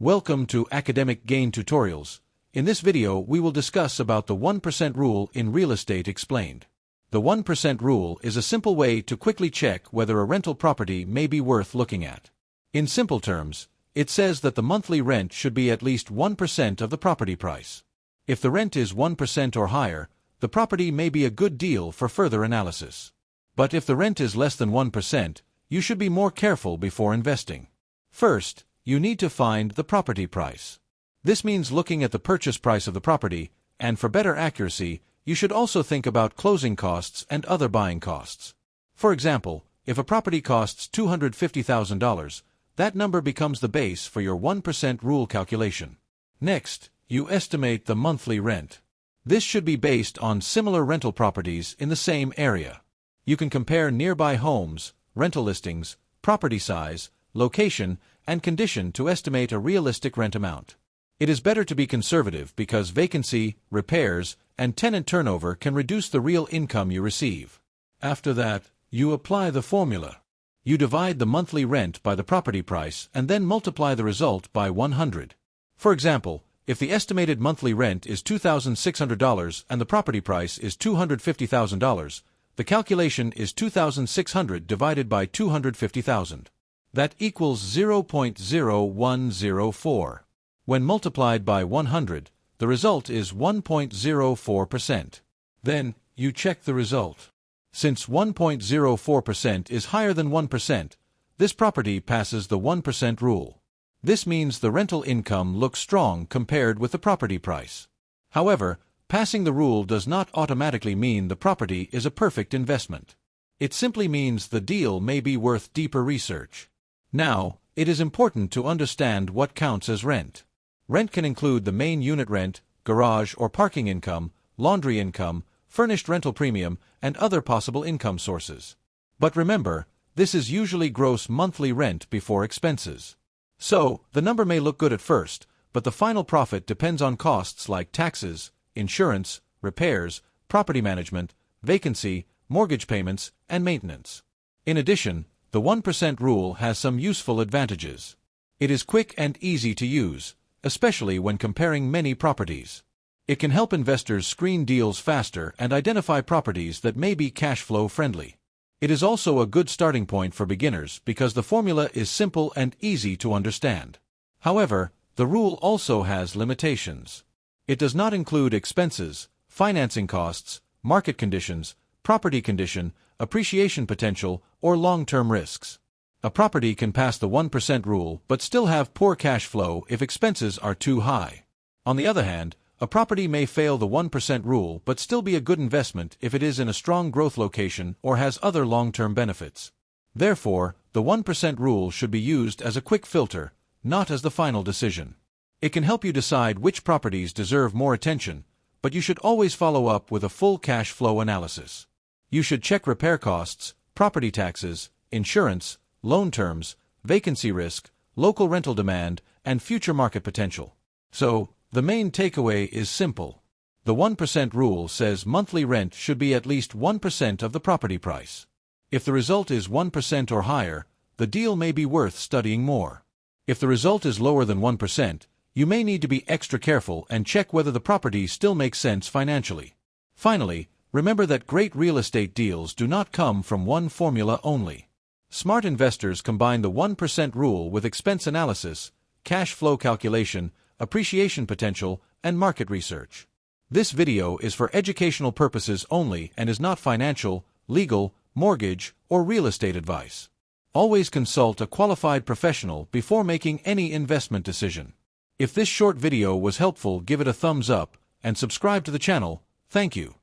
Welcome to Academic Gain Tutorials. In this video, we will discuss about the 1% rule in real estate explained. The 1% rule is a simple way to quickly check whether a rental property may be worth looking at. In simple terms, it says that the monthly rent should be at least 1% of the property price. If the rent is 1% or higher, the property may be a good deal for further analysis. But if the rent is less than 1%, you should be more careful before investing. First, you need to find the property price. This means looking at the purchase price of the property, and for better accuracy, you should also think about closing costs and other buying costs. For example, if a property costs $250,000, that number becomes the base for your 1% rule calculation. Next, you estimate the monthly rent. This should be based on similar rental properties in the same area. You can compare nearby homes, rental listings, property size, location, and condition to estimate a realistic rent amount. It is better to be conservative because vacancy, repairs, and tenant turnover can reduce the real income you receive. After that, you apply the formula. You divide the monthly rent by the property price and then multiply the result by 100. For example, if the estimated monthly rent is $2,600 and the property price is $250,000, the calculation is $2,600 divided by $250,000. That equals 0.0104. When multiplied by 100, the result is 1.04%. Then, you check the result. Since 1.04% is higher than 1%, this property passes the 1% rule. This means the rental income looks strong compared with the property price. However, passing the rule does not automatically mean the property is a perfect investment. It simply means the deal may be worth deeper research. Now, it is important to understand what counts as rent. Rent can include the main unit rent, garage or parking income, laundry income, furnished rental premium, and other possible income sources. But remember, this is usually gross monthly rent before expenses. So, the number may look good at first, but the final profit depends on costs like taxes, insurance, repairs, property management, vacancy, mortgage payments, and maintenance. In addition, the 1% rule has some useful advantages. It is quick and easy to use, especially when comparing many properties. It can help investors screen deals faster and identify properties that may be cash flow friendly. It is also a good starting point for beginners because the formula is simple and easy to understand. However, the rule also has limitations. It does not include expenses, financing costs, market conditions, property condition, appreciation potential, or long-term risks. A property can pass the 1% rule but still have poor cash flow if expenses are too high. On the other hand, a property may fail the 1% rule but still be a good investment if it is in a strong growth location or has other long-term benefits. Therefore, the 1% rule should be used as a quick filter, not as the final decision. It can help you decide which properties deserve more attention, but you should always follow up with a full cash flow analysis. You should check repair costs, property taxes, insurance, loan terms, vacancy risk, local rental demand, and future market potential. So, the main takeaway is simple. The 1% rule says monthly rent should be at least 1% of the property price. If the result is 1% or higher, the deal may be worth studying more. If the result is lower than 1%, you may need to be extra careful and check whether the property still makes sense financially. Finally, remember that great real estate deals do not come from one formula only. Smart investors combine the 1% rule with expense analysis, cash flow calculation, appreciation potential, and market research. This video is for educational purposes only and is not financial, legal, mortgage, or real estate advice. Always consult a qualified professional before making any investment decision. If this short video was helpful, give it a thumbs up and subscribe to the channel. Thank you.